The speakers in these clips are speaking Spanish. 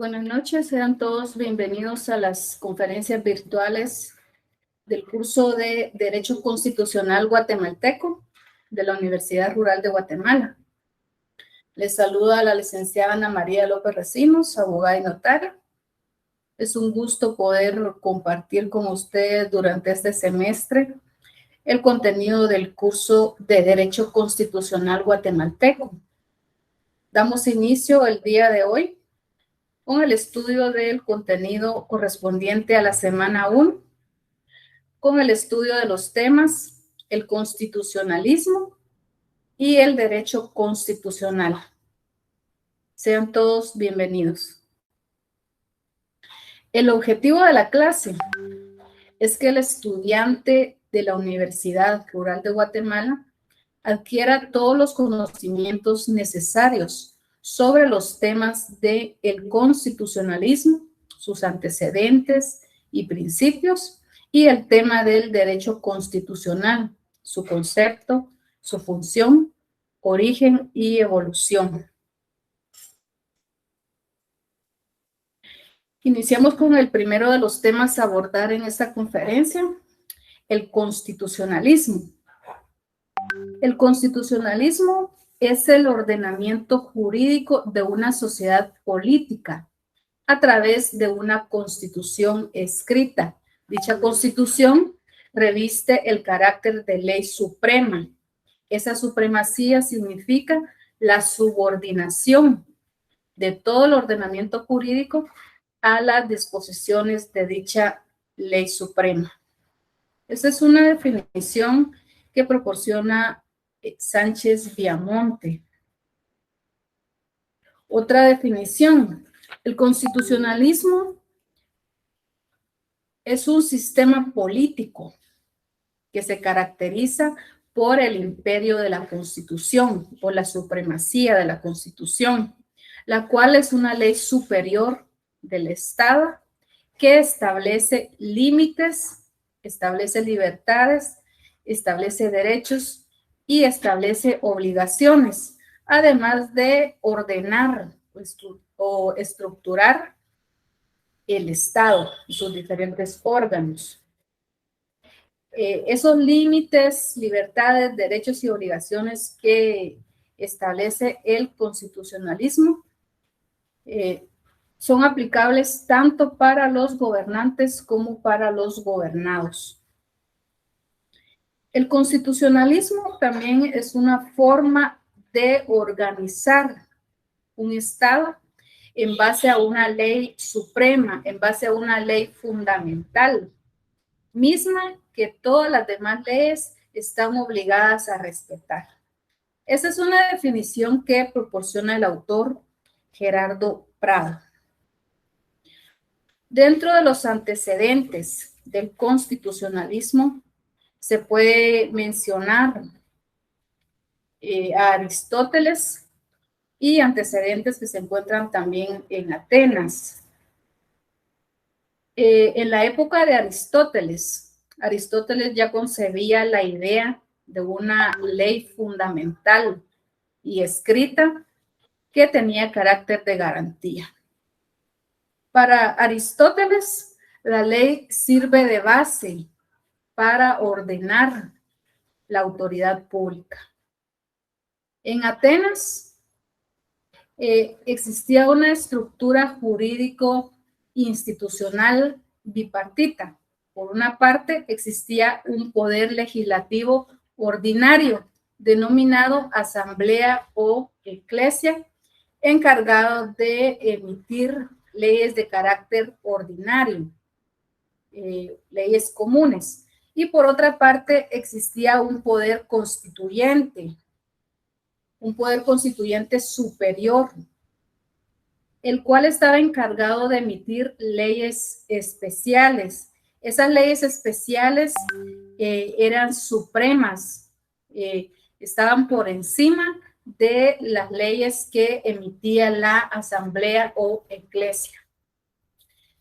Buenas noches, sean todos bienvenidos a las conferencias virtuales del curso de Derecho Constitucional Guatemalteco de la Universidad Rural de Guatemala. Les saluda la licenciada Ana María López Recinos, abogada y notaria. Es un gusto poder compartir con ustedes durante este semestre el contenido del curso de Derecho Constitucional Guatemalteco. Damos inicio el día de hoy con el estudio del contenido correspondiente a la semana 1, con el estudio de los temas, el constitucionalismo y el derecho constitucional. Sean todos bienvenidos. El objetivo de la clase es que el estudiante de la Universidad Rural de Guatemala adquiera todos los conocimientos necesarios sobre los temas del constitucionalismo, sus antecedentes y principios, y el tema del derecho constitucional, su concepto, su función, origen y evolución. Iniciamos con el primero de los temas a abordar en esta conferencia, el constitucionalismo. El constitucionalismo es el ordenamiento jurídico de una sociedad política a través de una constitución escrita. Dicha constitución reviste el carácter de ley suprema. Esa supremacía significa la subordinación de todo el ordenamiento jurídico a las disposiciones de dicha ley suprema. Esa es una definición que proporciona Sánchez Viamonte. Otra definición: el constitucionalismo es un sistema político que se caracteriza por el imperio de la Constitución, por la supremacía de la Constitución, la cual es una ley superior del Estado que establece límites, establece libertades, establece derechos y establece obligaciones, además de ordenar o estructurar el Estado y sus diferentes órganos. Esos límites, libertades, derechos y obligaciones que establece el constitucionalismo son aplicables tanto para los gobernantes como para los gobernados. El constitucionalismo también es una forma de organizar un Estado en base a una ley suprema, en base a una ley fundamental, misma que todas las demás leyes están obligadas a respetar. Esa es una definición que proporciona el autor Gerardo Prado. Dentro de los antecedentes del constitucionalismo se puede mencionar a Aristóteles y antecedentes que se encuentran también en Atenas. En la época de Aristóteles ya concebía la idea de una ley fundamental y escrita que tenía carácter de garantía. Para Aristóteles, la ley sirve de base para ordenar la autoridad pública. En Atenas existía una estructura jurídico-institucional bipartita. Por una parte, existía un poder legislativo ordinario, denominado asamblea o eclesia, encargado de emitir leyes de carácter ordinario, leyes comunes. Y por otra parte, existía un poder constituyente superior, el cual estaba encargado de emitir leyes especiales. Esas leyes especiales eran supremas, estaban por encima de las leyes que emitía la asamblea o eclesia.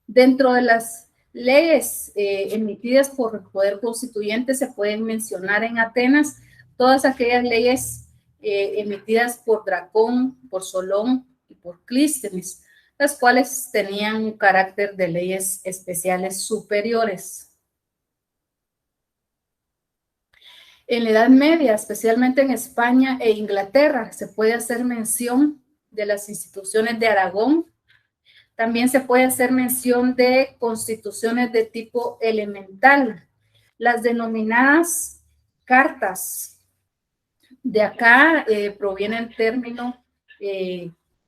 Dentro de las leyes emitidas por el poder constituyente se pueden mencionar en Atenas todas aquellas leyes emitidas por Dracón, por Solón y por Clístenes, las cuales tenían un carácter de leyes especiales superiores. En la Edad Media, especialmente en España e Inglaterra, se puede hacer mención de las instituciones de Aragón. También se puede hacer mención de constituciones de tipo elemental, las denominadas cartas. De acá proviene el término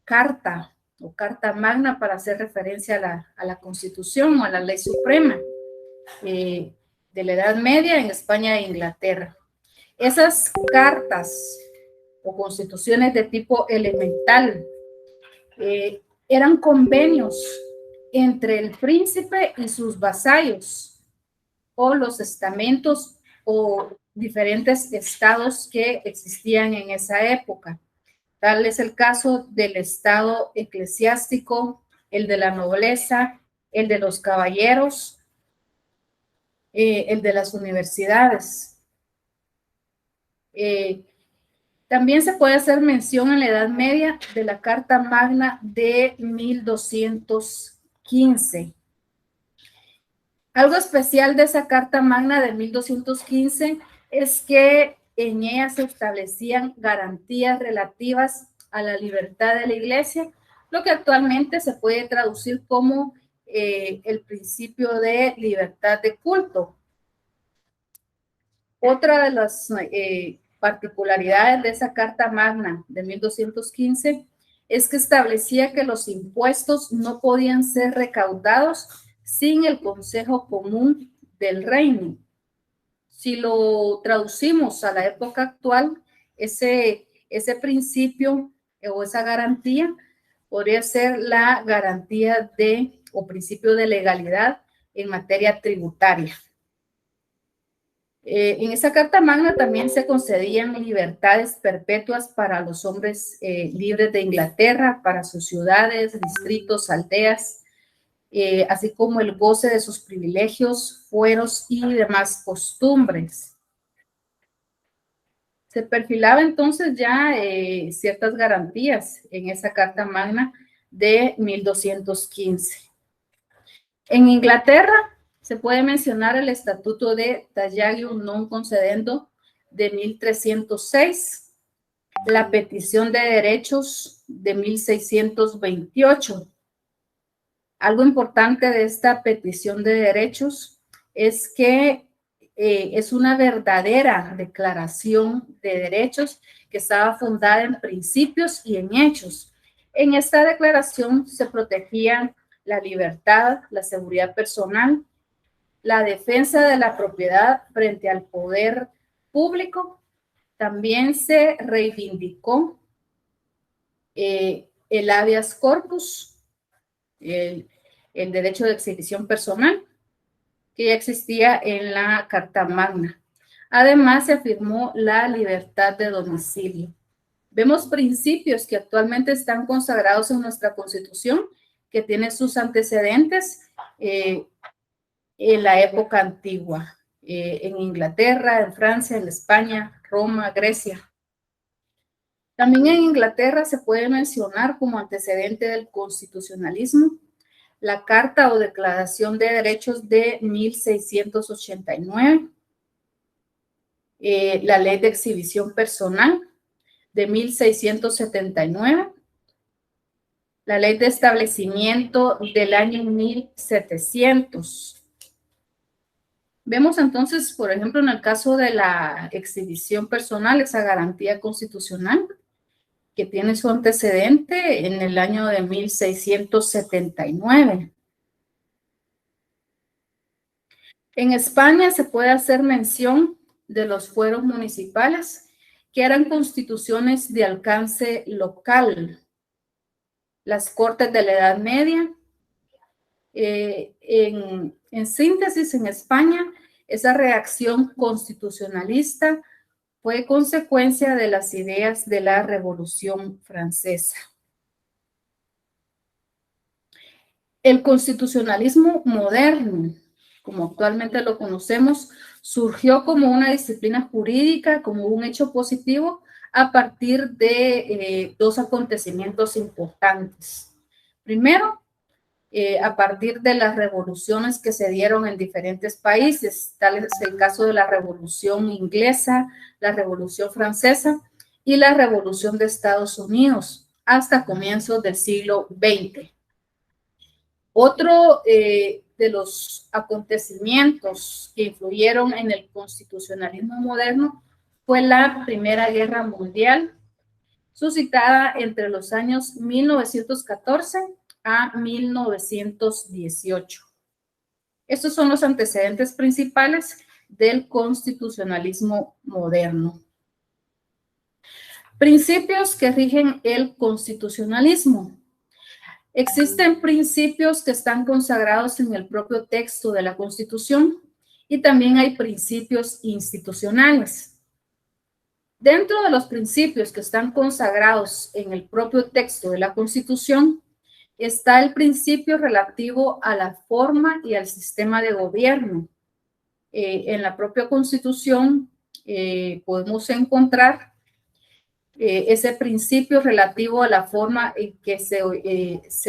carta o carta magna para hacer referencia a la Constitución o a la ley suprema de la Edad Media en España e Inglaterra. Esas cartas o constituciones de tipo elemental eran convenios entre el príncipe y sus vasallos o los estamentos o diferentes estados que existían en esa época. Tal es el caso del estado eclesiástico, el de la nobleza, el de los caballeros, el de las universidades. También se puede hacer mención en la Edad Media de la Carta Magna de 1215. Algo especial de esa Carta Magna de 1215 es que en ella se establecían garantías relativas a la libertad de la Iglesia, lo que actualmente se puede traducir como el principio de libertad de culto. Otra de las particularidades de esa Carta Magna de 1215 es que establecía que los impuestos no podían ser recaudados sin el Consejo Común del Reino. Si lo traducimos a la época actual, ese principio o esa garantía podría ser la garantía o principio de legalidad en materia tributaria. En esa Carta Magna también se concedían libertades perpetuas para los hombres libres de Inglaterra, para sus ciudades, distritos, aldeas, así como el goce de sus privilegios, fueros y demás costumbres. Se perfilaba entonces ya ciertas garantías en esa Carta Magna de 1215. En Inglaterra se puede mencionar el Estatuto de Tallagium non concedendo de 1306, la Petición de Derechos de 1628. Algo importante de esta petición de derechos es que es una verdadera declaración de derechos que estaba fundada en principios y en hechos. En esta declaración se protegían la libertad, la seguridad personal, la defensa de la propiedad frente al poder público. También se reivindicó el habeas corpus, el derecho de exhibición personal, que ya existía en la Carta Magna. Además, se afirmó la libertad de domicilio. Vemos principios que actualmente están consagrados en nuestra Constitución, que tienen sus antecedentes en la época antigua, en Inglaterra, en Francia, en España, Roma, Grecia. También en Inglaterra se puede mencionar como antecedente del constitucionalismo la Carta o Declaración de Derechos de 1689, la Ley de Exhibición Personal de 1679, la Ley de Establecimiento del año 1700. Vemos entonces, por ejemplo, en el caso de la exhibición personal, esa garantía constitucional que tiene su antecedente en el año de 1679. En España se puede hacer mención de los fueros municipales, que eran constituciones de alcance local. Las Cortes de la Edad Media. En síntesis, en España, esa reacción constitucionalista fue consecuencia de las ideas de la Revolución Francesa. El constitucionalismo moderno, como actualmente lo conocemos, surgió como una disciplina jurídica, como un hecho positivo, a partir de dos acontecimientos importantes. Primero, a partir de las revoluciones que se dieron en diferentes países, tal es el caso de la Revolución Inglesa, la Revolución Francesa y la Revolución de Estados Unidos, hasta comienzos del siglo XX. Otro de los acontecimientos que influyeron en el constitucionalismo moderno fue la Primera Guerra Mundial, suscitada entre los años 1914 a 1918. Estos son los antecedentes principales del constitucionalismo moderno. Principios que rigen el constitucionalismo. Existen principios que están consagrados en el propio texto de la Constitución y también hay principios institucionales. Dentro de los principios que están consagrados en el propio texto de la Constitución está el principio relativo a la forma y al sistema de gobierno. En la propia Constitución podemos encontrar ese principio relativo a la forma en que se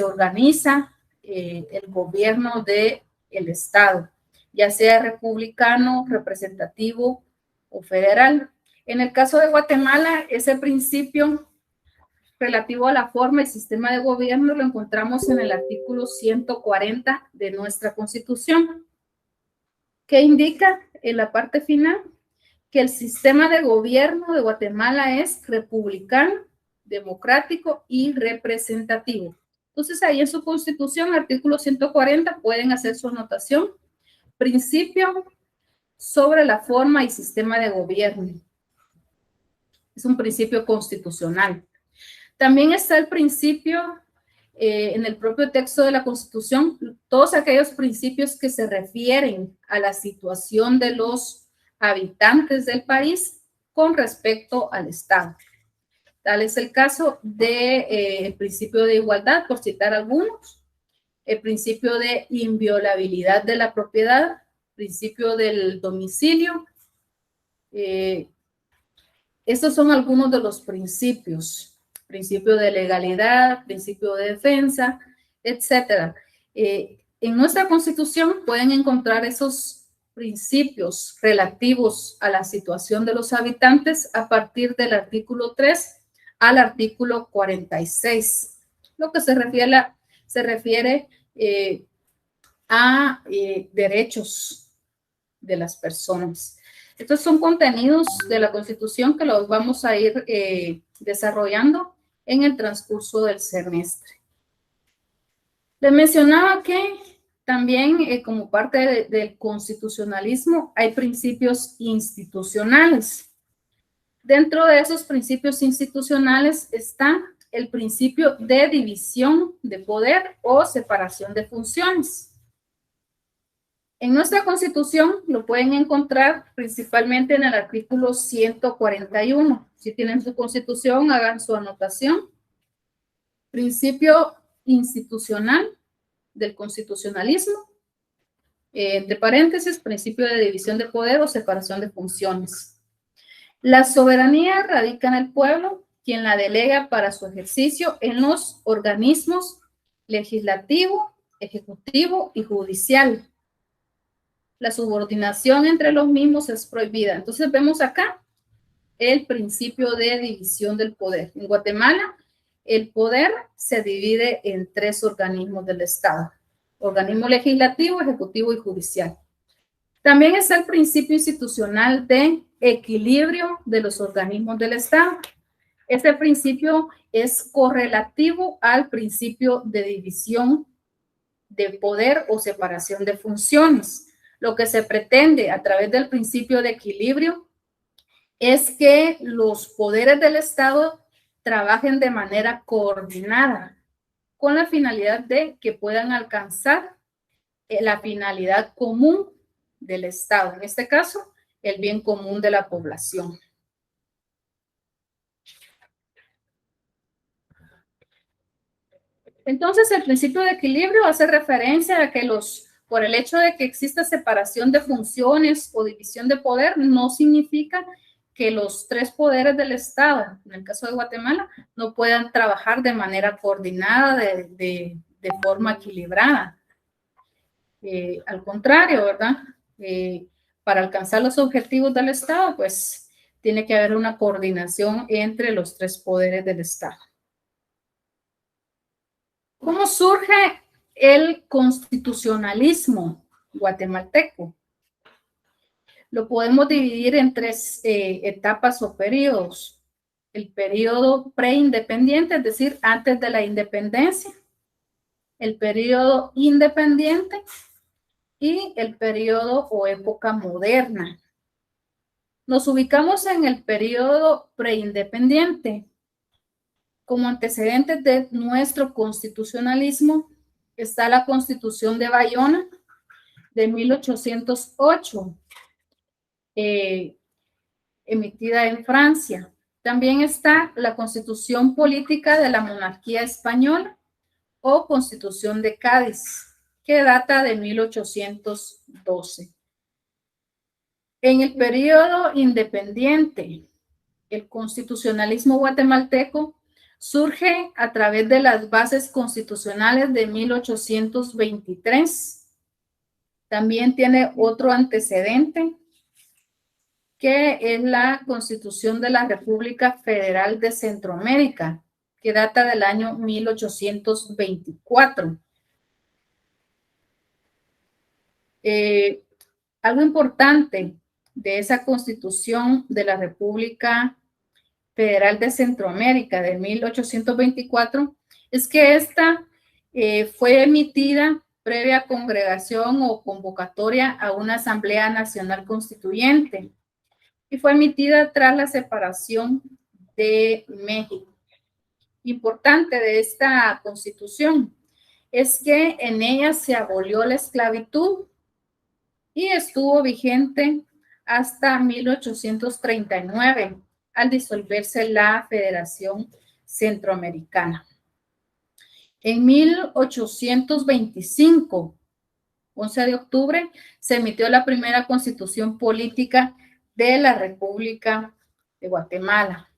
organiza el gobierno del Estado, ya sea republicano, representativo o federal. En el caso de Guatemala, ese principio relativo a la forma y sistema de gobierno lo encontramos en el artículo 140 de nuestra Constitución, que indica en la parte final que el sistema de gobierno de Guatemala es republicano, democrático y representativo. Entonces, ahí en su Constitución, artículo 140, pueden hacer su anotación. Principio sobre la forma y sistema de gobierno. Es un principio constitucional. También está el principio en el propio texto de la Constitución, todos aquellos principios que se refieren a la situación de los habitantes del país con respecto al Estado. Tal es el caso del principio de igualdad, por citar algunos, el principio de inviolabilidad de la propiedad, principio del domicilio. Estos son algunos de los principios, principio de legalidad, principio de defensa, etcétera. En nuestra Constitución pueden encontrar esos principios relativos a la situación de los habitantes a partir del artículo 3 al artículo 46, lo que se refiere a derechos de las personas. Estos son contenidos de la Constitución que los vamos a ir desarrollando en el transcurso del semestre. Les mencionaba que también como parte del constitucionalismo hay principios institucionales. Dentro de esos principios institucionales está el principio de división de poder o separación de funciones. En nuestra Constitución lo pueden encontrar principalmente en el artículo 141. Si tienen su Constitución, hagan su anotación. Principio institucional del constitucionalismo, entre paréntesis, principio de división de poder o separación de funciones. La soberanía radica en el pueblo, quien la delega para su ejercicio en los organismos legislativo, ejecutivo y judicial. La subordinación entre los mismos es prohibida. Entonces vemos acá el principio de división del poder. En Guatemala, el poder se divide en 3 organismos del Estado: organismo legislativo, ejecutivo y judicial. También está el principio institucional de equilibrio de los organismos del Estado. Este principio es correlativo al principio de división de poder o separación de funciones. Lo que se pretende a través del principio de equilibrio es que los poderes del Estado trabajen de manera coordinada con la finalidad de que puedan alcanzar la finalidad común del Estado, en este caso, el bien común de la población. Entonces, el principio de equilibrio hace referencia a que por el hecho de que exista separación de funciones o división de poder, no significa que los tres poderes del Estado, en el caso de Guatemala, no puedan trabajar de manera coordinada, de forma equilibrada. Al contrario, ¿verdad? Para alcanzar los objetivos del Estado, pues tiene que haber una coordinación entre los tres poderes del Estado. ¿Cómo surge el constitucionalismo guatemalteco? Lo podemos dividir en tres etapas o periodos. El periodo preindependiente, es decir, antes de la independencia. El periodo independiente y el periodo o época moderna. Nos ubicamos en el periodo preindependiente. Como antecedentes de nuestro constitucionalismo está la Constitución de Bayona de 1808, emitida en Francia. También está la Constitución Política de la Monarquía Española o Constitución de Cádiz, que data de 1812. En el periodo independiente, el constitucionalismo guatemalteco surge a través de las bases constitucionales de 1823. También tiene otro antecedente, que es la Constitución de la República Federal de Centroamérica, que data del año 1824. Algo importante de esa Constitución de la República Federal de Centroamérica de 1824 es que esta fue emitida previa congregación o convocatoria a una Asamblea Nacional Constituyente y fue emitida tras la separación de México. Importante de esta Constitución es que en ella se abolió la esclavitud y estuvo vigente hasta 1839, al disolverse la Federación Centroamericana. En 1825, 11 de octubre, se emitió la primera Constitución Política de la República de Guatemala.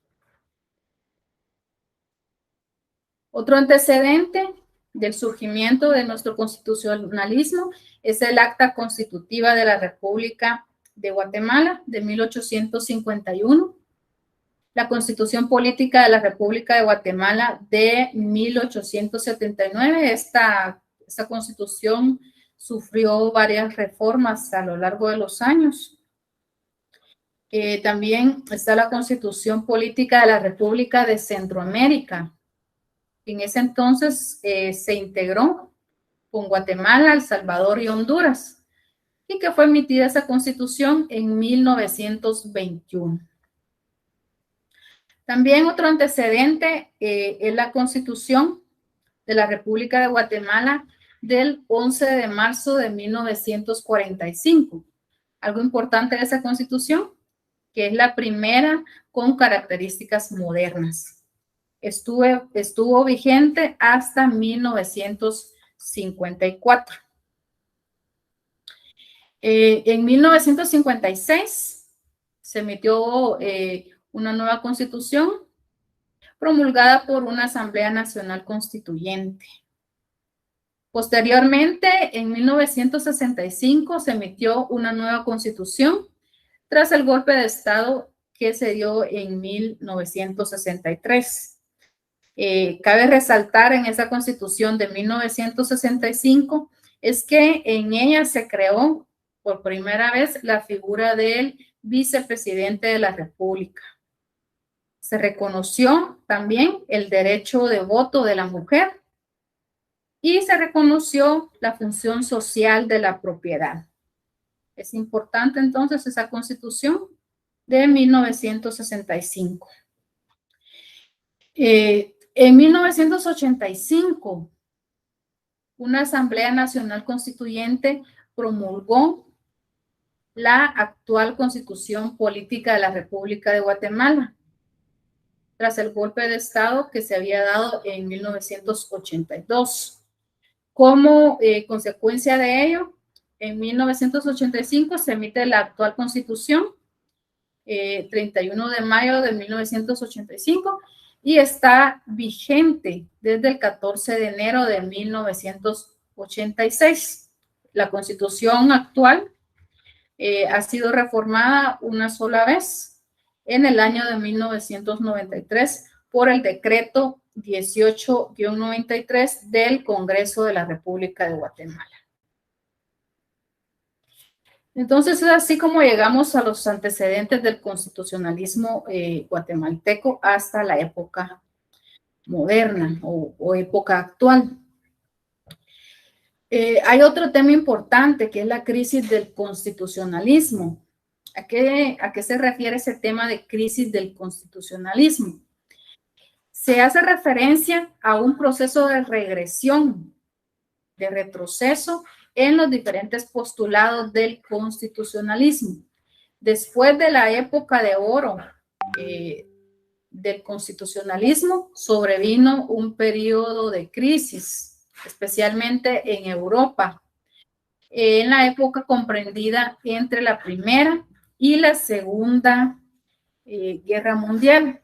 Otro antecedente del surgimiento de nuestro constitucionalismo es el Acta Constitutiva de la República de Guatemala de 1851, la Constitución Política de la República de Guatemala de 1879. Esta constitución sufrió varias reformas a lo largo de los años. También está la Constitución Política de la República de Centroamérica. En ese entonces se integró con Guatemala, El Salvador y Honduras, y que fue emitida esa constitución en 1921. También otro antecedente es la Constitución de la República de Guatemala del 11 de marzo de 1945. Algo importante de esa constitución, que es la primera con características modernas. Estuvo vigente hasta 1954. En 1956 se emitió una nueva constitución promulgada por una Asamblea Nacional Constituyente. Posteriormente, en 1965 se emitió una nueva constitución tras el golpe de Estado que se dio en 1963. Cabe resaltar en esa constitución de 1965 es que en ella se creó por primera vez la figura del vicepresidente de la República. Se reconoció también el derecho de voto de la mujer y se reconoció la función social de la propiedad. Es importante entonces esa constitución de 1965. En 1985, una Asamblea Nacional Constituyente promulgó la actual Constitución Política de la República de Guatemala, tras el golpe de Estado que se había dado en 1982. Como consecuencia de ello, en 1985 se emite la actual Constitución 31 de mayo de 1985 y está vigente desde el 14 de enero de 1986. La Constitución actual ha sido reformada una sola vez en el año de 1993 por el decreto 18-93 del Congreso de la República de Guatemala. Entonces es así como llegamos a los antecedentes del constitucionalismo guatemalteco hasta la época moderna o época actual. Hay otro tema importante que es la crisis del constitucionalismo. ¿A qué se refiere ese tema de crisis del constitucionalismo? Se hace referencia a un proceso de regresión, de retroceso en los diferentes postulados del constitucionalismo. Después de la época de oro del constitucionalismo, sobrevino un periodo de crisis, especialmente en Europa, en la época comprendida entre la Primera y la Segunda Guerra Mundial,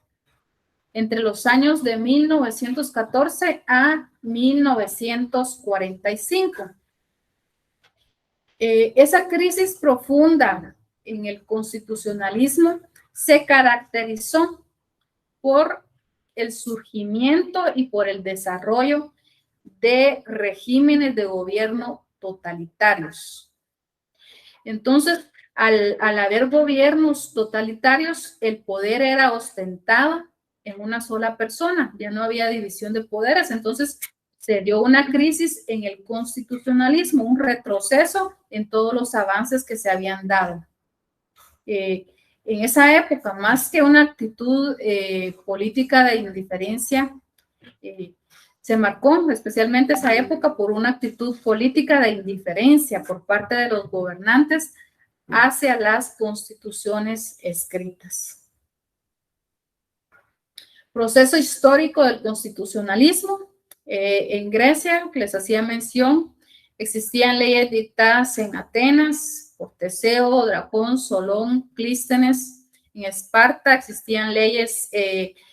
entre los años de 1914 a 1945. Esa crisis profunda en el constitucionalismo se caracterizó por el surgimiento y por el desarrollo de regímenes de gobierno totalitarios. Entonces, al haber gobiernos totalitarios, el poder era ostentado en una sola persona, ya no había división de poderes, entonces se dio una crisis en el constitucionalismo, un retroceso en todos los avances que se habían dado. En esa época, más que una actitud política de indiferencia, se marcó especialmente esa época por una actitud política de indiferencia por parte de los gobernantes hacia las constituciones escritas. Proceso histórico del constitucionalismo. En Grecia, que les hacía mención, existían leyes dictadas en Atenas por Teseo, Dracón, Solón, Clístenes. En Esparta existían leyes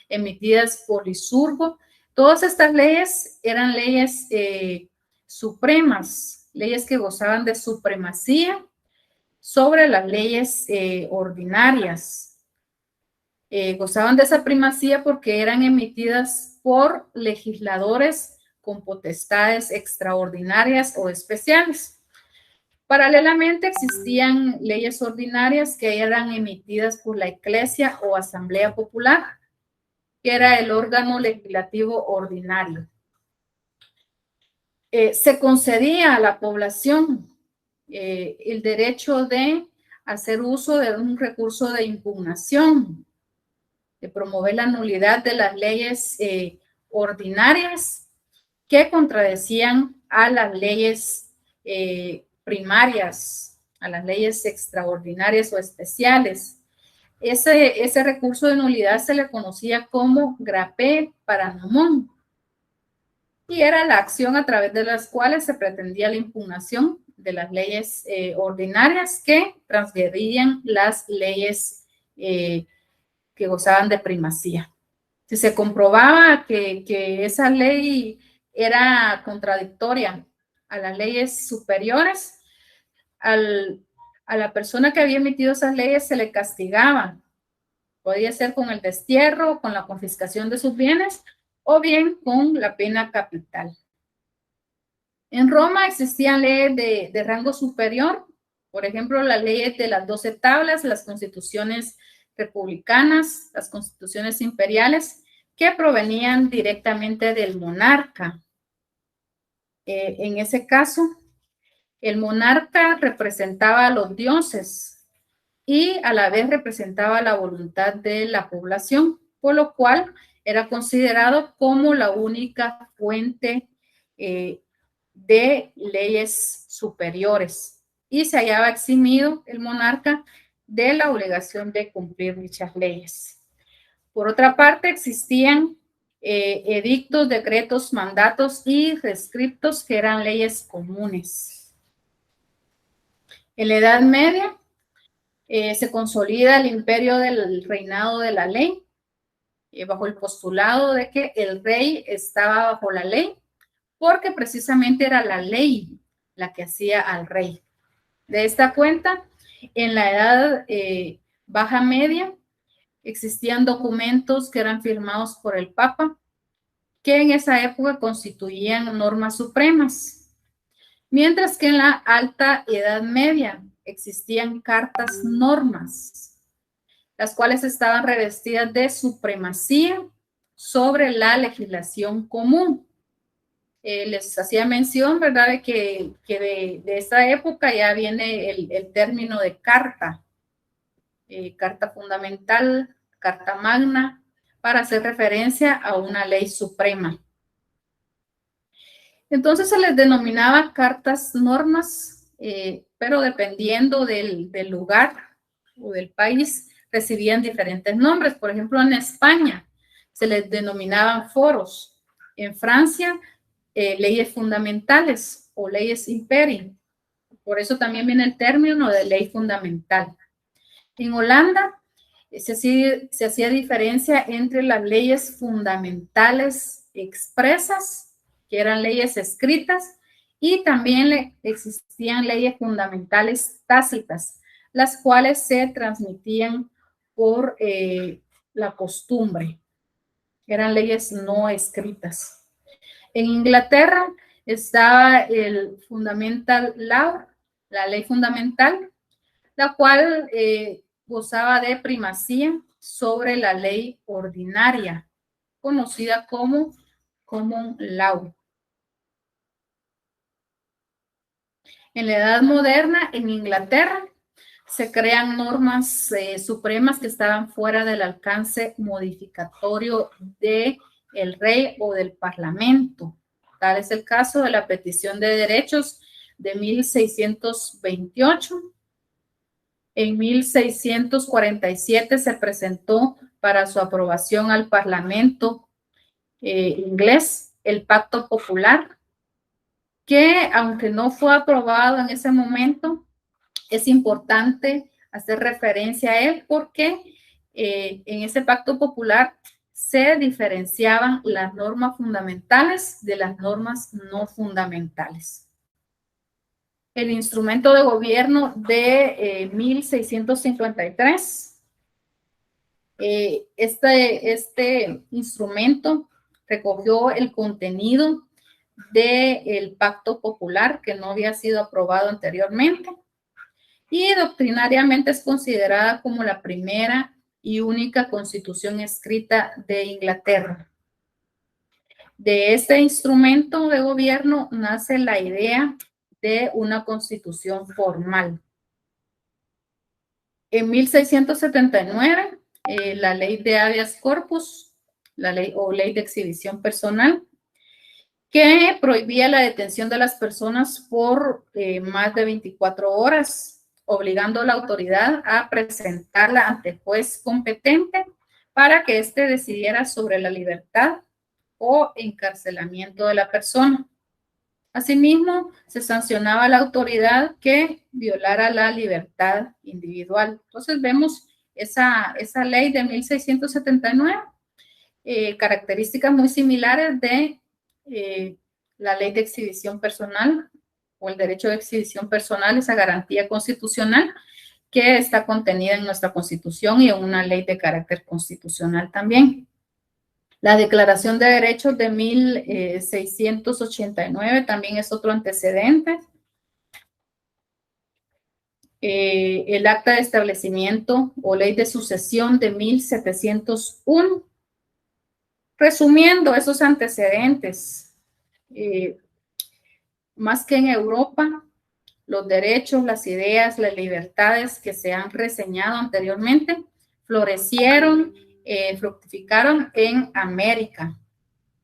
emitidas por Licurgo. Todas estas leyes eran leyes supremas, leyes que gozaban de supremacía sobre las leyes ordinarias. Gozaban de esa primacía porque eran emitidas por legisladores con potestades extraordinarias o especiales. Paralelamente existían leyes ordinarias que eran emitidas por la Iglesia o Asamblea Popular, que era el órgano legislativo ordinario. Se concedía a la población el derecho de hacer uso de un recurso de impugnación, de promover la nulidad de las leyes ordinarias que contradecían a las leyes primarias, a las leyes extraordinarias o especiales. Ese recurso de nulidad se le conocía como grapé paranomón y era la acción a través de las cuales se pretendía la impugnación de las leyes ordinarias que transgredían las leyes que gozaban de primacía. Si se comprobaba que esa ley era contradictoria a las leyes superiores, a la persona que había emitido esas leyes se le castigaba. Podía ser con el destierro, con la confiscación de sus bienes o bien con la pena capital. En Roma existían leyes de rango superior, por ejemplo, las leyes de las 12 tablas, las constituciones republicanas, las constituciones imperiales, que provenían directamente del monarca. En ese caso, el monarca representaba a los dioses y a la vez representaba la voluntad de la población, por lo cual era considerado como la única fuente de leyes superiores y se hallaba eximido el monarca de la obligación de cumplir dichas leyes. Por otra parte, existían edictos, decretos, mandatos y rescriptos que eran leyes comunes. En la Edad Media, Se consolida el imperio del reinado de la ley, bajo el postulado de que el rey estaba bajo la ley, porque precisamente era la ley la que hacía al rey. De esta cuenta, en la edad baja media, existían documentos que eran firmados por el Papa, que en esa época constituían normas supremas, mientras que en la alta edad media existían cartas normas, las cuales estaban revestidas de supremacía sobre la legislación común. Les hacía mención, ¿verdad?, de que de esta época ya viene el término de carta, carta fundamental, carta magna, para hacer referencia a una ley suprema. Entonces se les denominaba cartas normas, pero dependiendo del lugar o del país, recibían diferentes nombres. Por ejemplo, en España se les denominaban foros. En Francia, leyes fundamentales o leyes imperi. Por eso también viene el término de ley fundamental. En Holanda se hacía diferencia entre las leyes fundamentales expresas, que eran leyes escritas, y también existían leyes fundamentales tácitas, las cuales se transmitían por la costumbre. Eran leyes no escritas. En Inglaterra estaba el Fundamental Law, la ley fundamental, la cual gozaba de primacía sobre la ley ordinaria, conocida como Common Law. En la Edad Moderna, en Inglaterra, se crean normas supremas que estaban fuera del alcance modificatorio del rey o del parlamento. Tal es el caso de la petición de derechos de 1628. En 1647 se presentó para su aprobación al Parlamento inglés el Pacto Popular, que aunque no fue aprobado en ese momento, es importante hacer referencia a él porque en ese Pacto Popular se diferenciaban las normas fundamentales de las normas no fundamentales. El instrumento de gobierno de 1653. Este instrumento recogió el contenido del Pacto Popular que no había sido aprobado anteriormente y doctrinariamente es considerada como la primera y única constitución escrita de Inglaterra. De este instrumento de gobierno nace la idea de una constitución formal. En 1679, la ley de habeas corpus, la ley o ley de exhibición personal, que prohibía la detención de las personas por más de 24 horas, obligando a la autoridad a presentarla ante el juez competente para que éste decidiera sobre la libertad o encarcelamiento de la persona. Asimismo, se sancionaba a la autoridad que violara la libertad individual. Entonces, vemos esa ley de 1679, características muy similares de la ley de exhibición personal o el derecho de exhibición personal, esa garantía constitucional que está contenida en nuestra Constitución y en una ley de carácter constitucional también. La Declaración de Derechos de 1689 también es otro antecedente. El Acta de Establecimiento o Ley de Sucesión de 1701. Resumiendo esos antecedentes, más que en Europa, los derechos, las ideas, las libertades que se han reseñado anteriormente florecieron, fructificaron en América,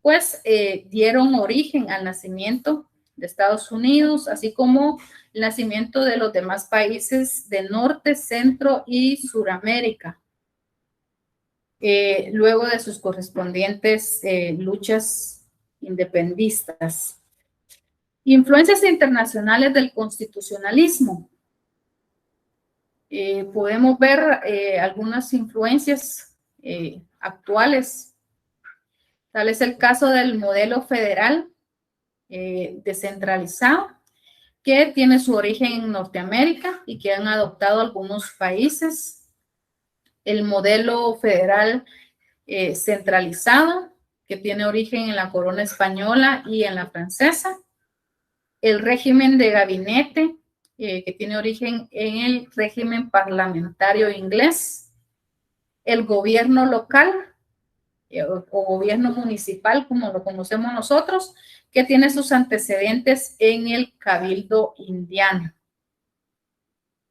pues dieron origen al nacimiento de Estados Unidos, así como el nacimiento de los demás países de Norte, Centro y Suramérica, luego de sus correspondientes luchas independistas. Influencias internacionales del constitucionalismo. Podemos ver algunas influencias actuales. Tal es el caso del modelo federal descentralizado, que tiene su origen en Norteamérica y que han adoptado algunos países. El modelo federal centralizado, que tiene origen en la corona española y en la francesa. El régimen de gabinete, que tiene origen en el régimen parlamentario inglés. El gobierno local o gobierno municipal, como lo conocemos nosotros, que tiene sus antecedentes en el cabildo indiano.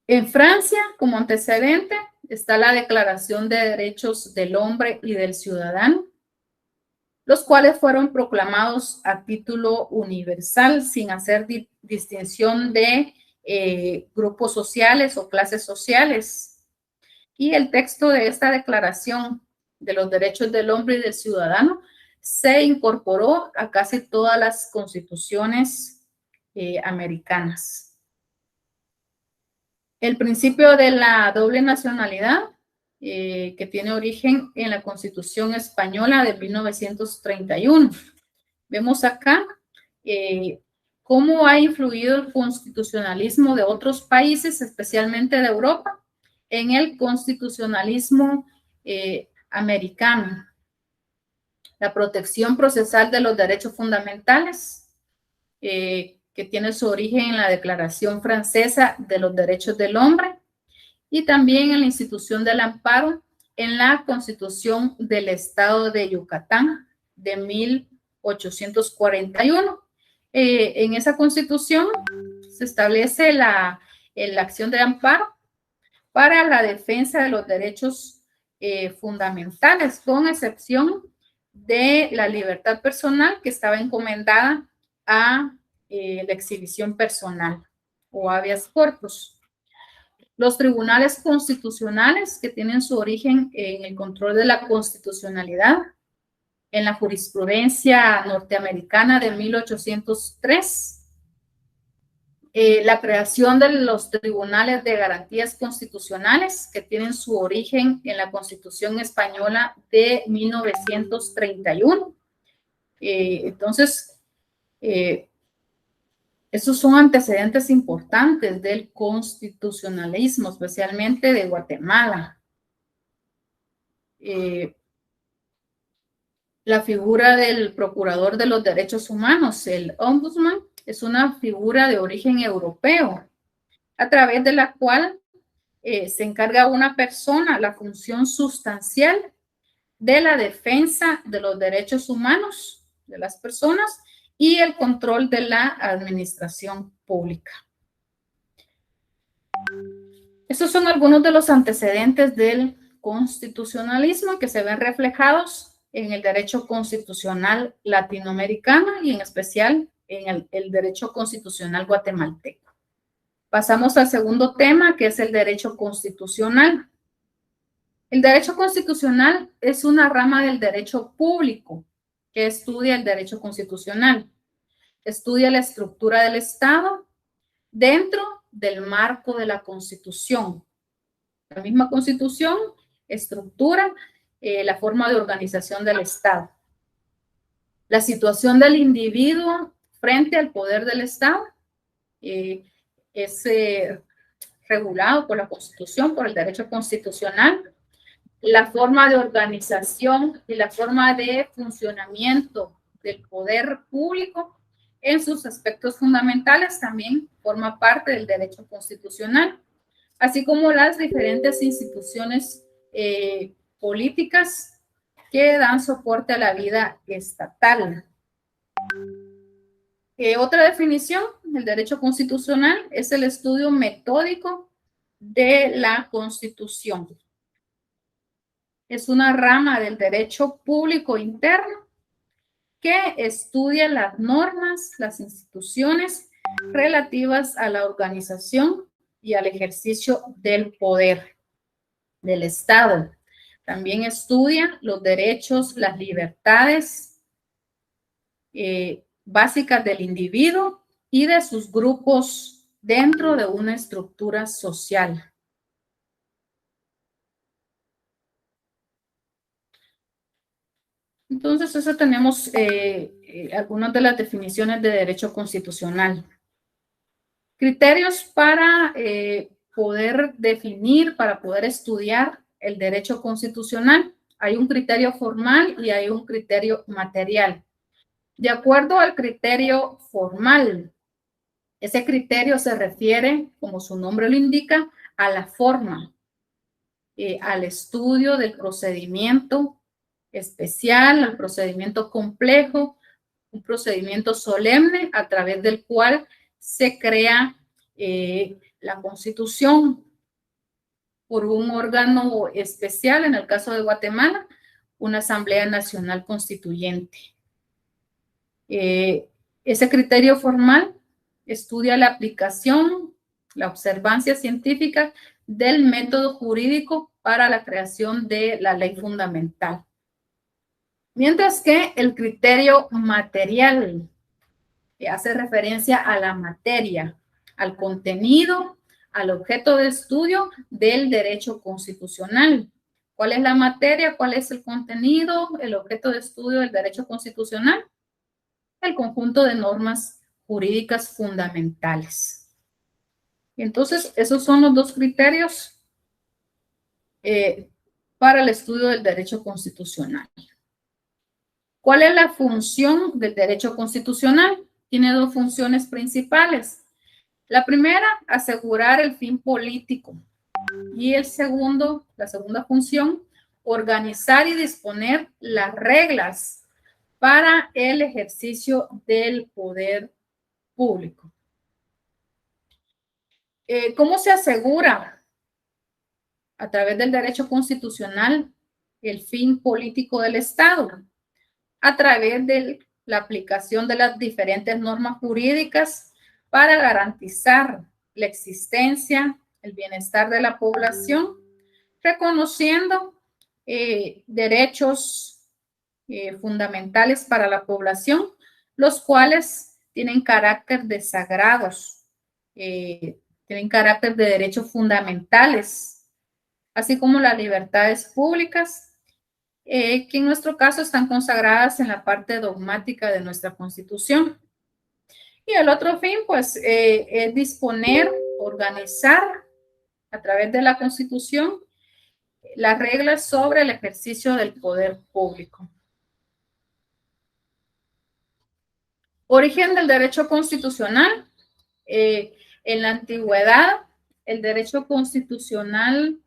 En Francia, como antecedente, está la Declaración de Derechos del Hombre y del Ciudadano, los cuales fueron proclamados a título universal sin hacer distinción de grupos sociales o clases sociales. Y el texto de esta Declaración de los Derechos del Hombre y del Ciudadano se incorporó a casi todas las constituciones americanas. El principio de la doble nacionalidad, que tiene origen en la Constitución Española de 1931. Vemos acá cómo ha influido el constitucionalismo de otros países, especialmente de Europa, en el constitucionalismo americano. La protección procesal de los derechos fundamentales, que tiene su origen en la Declaración Francesa de los Derechos del Hombre y también en la institución del amparo en la Constitución del Estado de Yucatán de 1841. En esa Constitución se establece la acción de amparo para la defensa de los derechos fundamentales, con excepción de la libertad personal, que estaba encomendada a la exhibición personal o habeas corpus. Los tribunales constitucionales, que tienen su origen en el control de la constitucionalidad, en la jurisprudencia norteamericana de 1803, la creación de los tribunales de garantías constitucionales, que tienen su origen en la Constitución española de 1931. Entonces, esos son antecedentes importantes del constitucionalismo, especialmente de Guatemala. La figura del procurador de los derechos humanos, el ombudsman, es una figura de origen europeo, a través de la cual se encarga a una persona la función sustancial de la defensa de los derechos humanos de las personas y el control de la administración pública. Estos son algunos de los antecedentes del constitucionalismo que se ven reflejados en el derecho constitucional latinoamericano y en especial en el derecho constitucional guatemalteco. Pasamos al segundo tema, que es el derecho constitucional. El derecho constitucional es una rama del derecho público que estudia el derecho constitucional. Estudia la estructura del Estado dentro del marco de la Constitución. La misma Constitución estructura la forma de organización del Estado. La situación del individuo frente al poder del Estado es regulado por la Constitución, por el derecho constitucional. La forma de organización y la forma de funcionamiento del poder público en sus aspectos fundamentales también forma parte del derecho constitucional, así como las diferentes instituciones políticas que dan soporte a la vida estatal. Otra definición del derecho constitucional es el estudio metódico de la Constitución. Es una rama del derecho público interno que estudia las normas, las instituciones relativas a la organización y al ejercicio del poder del Estado. También estudia los derechos, las libertades básicas del individuo y de sus grupos dentro de una estructura social. Entonces, eso tenemos algunas de las definiciones de derecho constitucional. Criterios para poder definir, para poder estudiar el derecho constitucional. Hay un criterio formal y hay un criterio material. De acuerdo al criterio formal, ese criterio se refiere, como su nombre lo indica, a la forma, al estudio del procedimiento especial, al procedimiento complejo, un procedimiento solemne a través del cual se crea la Constitución por un órgano especial, en el caso de Guatemala, una Asamblea Nacional Constituyente. Ese criterio formal estudia la aplicación, la observancia científica del método jurídico para la creación de la ley fundamental. Mientras que el criterio material hace referencia a la materia, al contenido, al objeto de estudio del derecho constitucional. ¿Cuál es la materia? ¿Cuál es el contenido? El objeto de estudio del derecho constitucional. El conjunto de normas jurídicas fundamentales. Entonces, esos son los dos criterios para el estudio del derecho constitucional. ¿Cuál es la función del derecho constitucional? Tiene dos funciones principales. La primera, asegurar el fin político. Y la segunda función, organizar y disponer las reglas para el ejercicio del poder público. ¿Cómo se asegura a través del derecho constitucional el fin político del Estado? A través de la aplicación de las diferentes normas jurídicas para garantizar la existencia, el bienestar de la población, reconociendo derechos fundamentales para la población, los cuales tienen carácter de sagrados, tienen carácter de derechos fundamentales, así como las libertades públicas, que en nuestro caso están consagradas en la parte dogmática de nuestra Constitución. Y el otro fin, pues, es disponer, organizar a través de la Constitución las reglas sobre el ejercicio del poder público. Origen del derecho constitucional. En la antigüedad, el derecho constitucional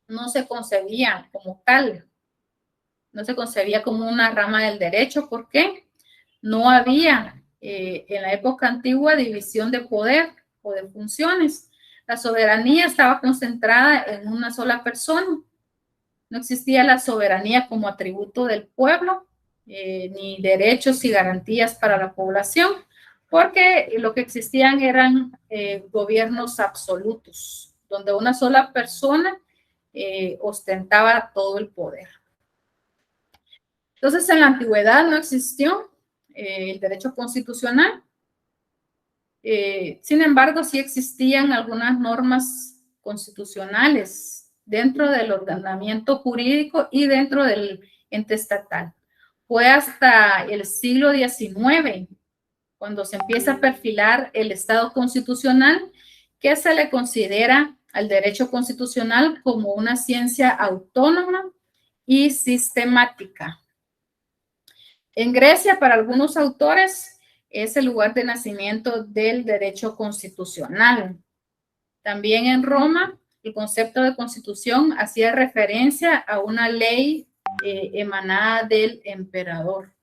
no se concebía como tal, no se concebía como una rama del derecho. ¿Por qué? No había en la época antigua división de poder o de funciones. La soberanía estaba concentrada en una sola persona. No existía la soberanía como atributo del pueblo, ni derechos y garantías para la población, porque lo que existían eran gobiernos absolutos, donde una sola persona ostentaba todo el poder. Entonces, en la antigüedad no existió el derecho constitucional. Sin embargo, sí existían algunas normas constitucionales dentro del ordenamiento jurídico y dentro del ente estatal. Fue hasta el siglo XIX cuando se empieza a perfilar el Estado constitucional, que se le considera al derecho constitucional como una ciencia autónoma y sistemática. En Grecia, para algunos autores, es el lugar de nacimiento del derecho constitucional. También en Roma, el concepto de constitución hacía referencia a una ley emanada del emperador.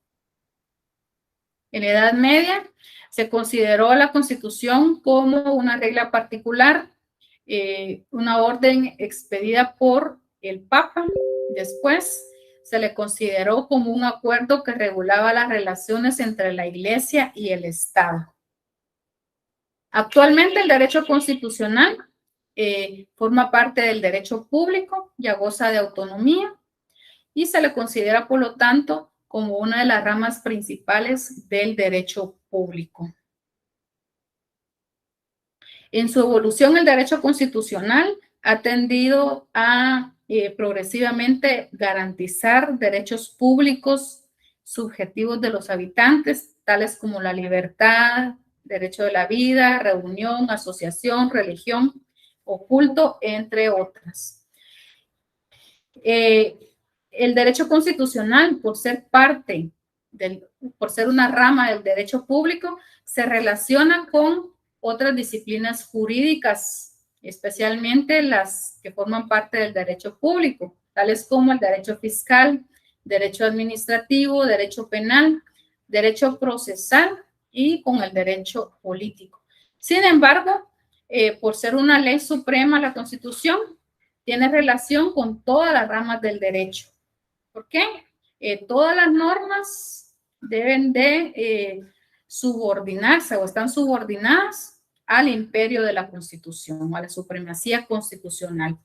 En la Edad Media se consideró la Constitución como una regla particular, una orden expedida por el Papa. Después se le consideró como un acuerdo que regulaba las relaciones entre la Iglesia y el Estado. Actualmente el derecho constitucional forma parte del derecho público, ya goza de autonomía y se le considera, por lo tanto, como una de las ramas principales del derecho público. En su evolución, el derecho constitucional ha tendido a progresivamente garantizar derechos públicos subjetivos de los habitantes, tales como la libertad, derecho de la vida, reunión, asociación, religión o culto, entre otras. El derecho constitucional, por ser por ser una rama del derecho público, se relaciona con otras disciplinas jurídicas, especialmente las que forman parte del derecho público, tales como el derecho fiscal, derecho administrativo, derecho penal, derecho procesal y con el derecho político. Sin embargo, por ser una ley suprema, la Constitución tiene relación con todas las ramas del derecho. ¿Por qué? Todas las normas deben de subordinarse o están subordinadas al imperio de la Constitución, a la supremacía constitucional.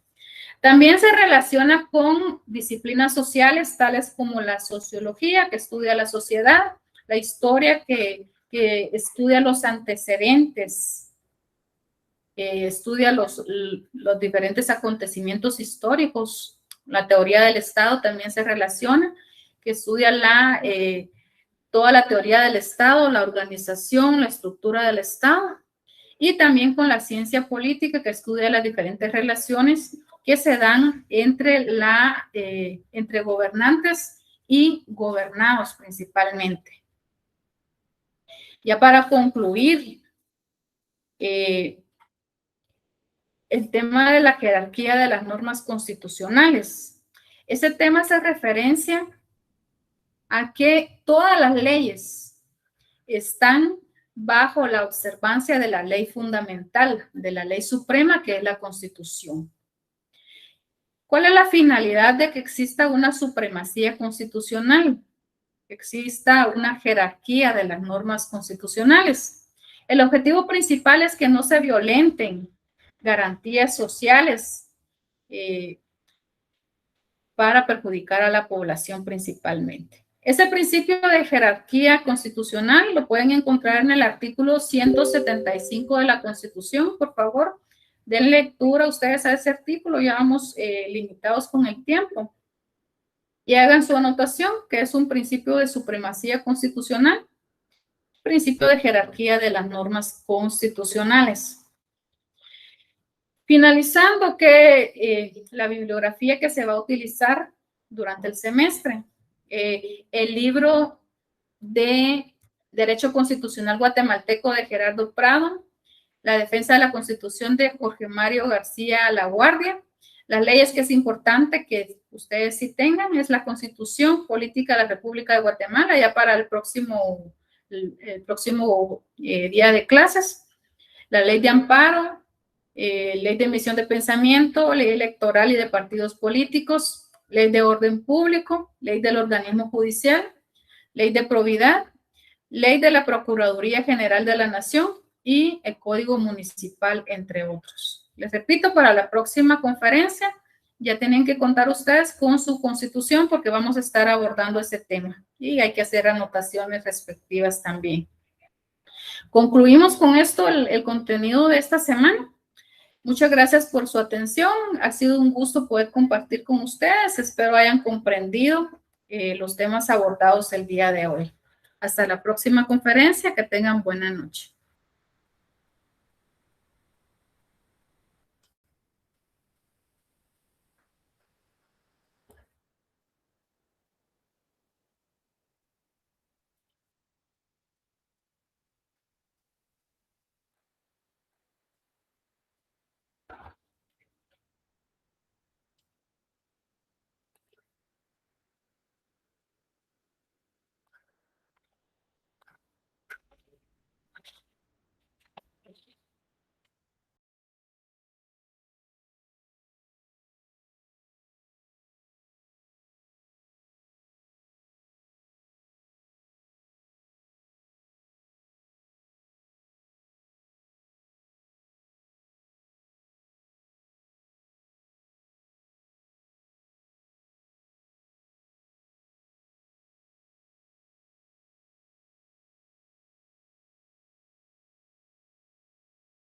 También se relaciona con disciplinas sociales tales como la sociología, que estudia la sociedad, la historia, que estudia los antecedentes, estudia los diferentes acontecimientos históricos. La teoría del Estado también se relaciona, que estudia toda la teoría del Estado, la organización, la estructura del Estado, y también con la ciencia política, que estudia las diferentes relaciones que se dan entre gobernantes y gobernados principalmente. Ya para concluir, el tema de la jerarquía de las normas constitucionales. Ese tema hace referencia a que todas las leyes están bajo la observancia de la ley fundamental, de la ley suprema, que es la Constitución. ¿Cuál es la finalidad de que exista una supremacía constitucional? Que exista una jerarquía de las normas constitucionales. El objetivo principal es que no se violenten garantías sociales para perjudicar a la población principalmente. Ese principio de jerarquía constitucional lo pueden encontrar en el artículo 175 de la Constitución. Por favor, den lectura ustedes a ese artículo, ya vamos limitados con el tiempo. Y hagan su anotación, que es un principio de supremacía constitucional, principio de jerarquía de las normas constitucionales. Finalizando, la bibliografía que se va a utilizar durante el semestre. El libro de Derecho Constitucional Guatemalteco de Gerardo Prado, La Defensa de la Constitución de Jorge Mario García Laguardia. Las leyes que es importante que ustedes sí tengan es la Constitución Política de la República de Guatemala, ya para el próximo día de clases. La Ley de Amparo, Ley de Emisión de Pensamiento, Ley Electoral y de Partidos Políticos, Ley de Orden Público, Ley del Organismo Judicial, Ley de Probidad, Ley de la Procuraduría General de la Nación y el Código Municipal, entre otros. Les repito, para la próxima conferencia ya tienen que contar ustedes con su Constitución porque vamos a estar abordando ese tema y hay que hacer anotaciones respectivas también. Concluimos con esto el contenido de esta semana. Muchas gracias por su atención. Ha sido un gusto poder compartir con ustedes. Espero hayan comprendido los temas abordados el día de hoy. Hasta la próxima conferencia. Que tengan buena noche.